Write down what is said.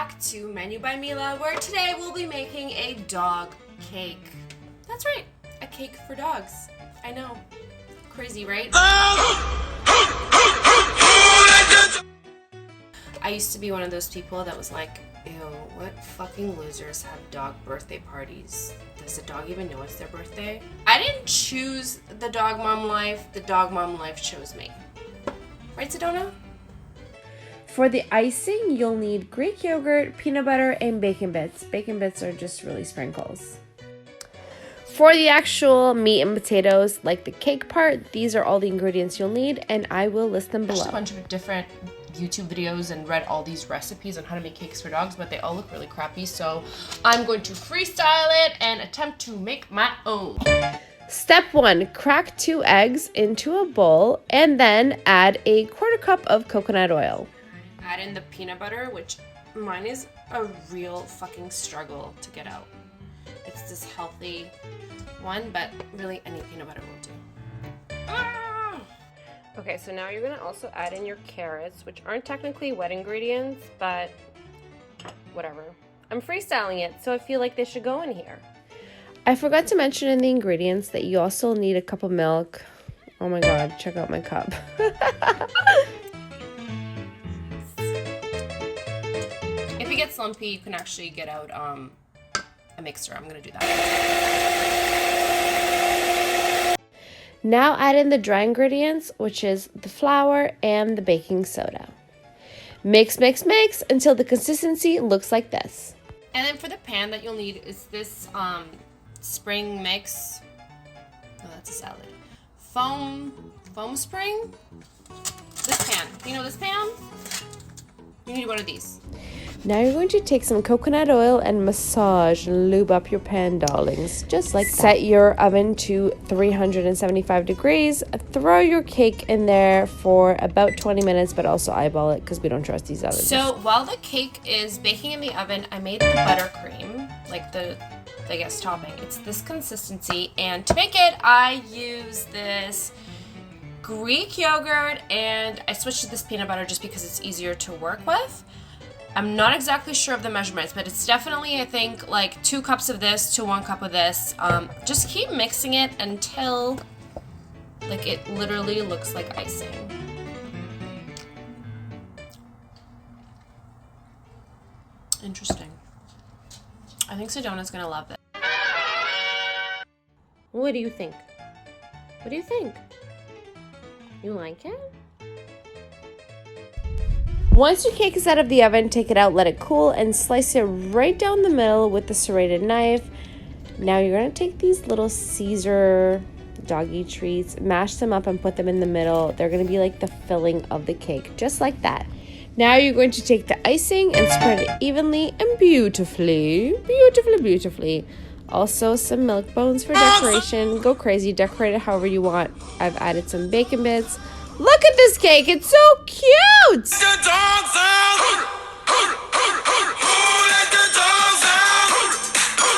back to Menu by Mila, where today we'll be making a dog cake. That's right, a cake for dogs. I know, crazy, right? I used to be one of those people that was like, ew, what fucking losers have dog birthday parties? Does the dog even know it's their birthday? I didn't choose the dog mom life, the dog mom life chose me. Right, Sedona? For the icing, you'll need Greek yogurt, peanut butter, and bacon bits. Bacon bits are just really sprinkles. For the actual meat and potatoes, like the cake part, these are all the ingredients you'll need, and I will list them below. I watched a bunch of different YouTube videos and read all these recipes on how to make cakes for dogs, but they all look really crappy, so I'm going to freestyle it and attempt to make my own. Step 1, crack 2 eggs into a bowl, and then add a 1/4 cup of coconut oil. Add in the peanut butter, which mine is a real fucking struggle to get out. It's this healthy one, but really any peanut butter will do. Ah! Okay, so now you're gonna also add in your carrots, which aren't technically wet ingredients, but whatever. I'm freestyling it, so I feel like they should go in here. I forgot to mention in the ingredients that you also need a cup of milk. Oh my god, check out my cup. If it gets lumpy, you can actually get out a mixer. I'm gonna do that. Now add in the dry ingredients, which is the flour and the baking soda. Mix, mix, mix until the consistency looks like this. And then for the pan that you'll need is this spring mix. Oh, that's a salad. Foam spring. This pan. You know this pan? You need one of these. Now you're going to take some coconut oil and massage and lube up your pan, darlings, just like that. Set your oven to 375 degrees. Throw your cake in there for about 20 minutes, but also eyeball it because we don't trust these ovens. So while the cake is baking in the oven, I made the buttercream, like the, I guess, topping. It's this consistency, and to make it, I use this Greek yogurt, and I switched to this peanut butter just because it's easier to work with. I'm not exactly sure of the measurements, but it's definitely, I think, like 2 cups of this to 1 cup of this. Just keep mixing it until, like, it literally looks like icing. Interesting. I think Sedona's gonna love this. What do you think? What do you think? You like it? Once your cake is out of the oven, take it out, let it cool, and slice it right down the middle with the serrated knife. Now you're going to take these little Caesar doggy treats, mash them up and put them in the middle. They're going to be like the filling of the cake, just like that. Now you're going to take the icing and spread it evenly and beautifully. Also some milk bones for decoration. Go crazy, decorate it however you want. I've added some bacon bits. Look at this cake, it's so cute!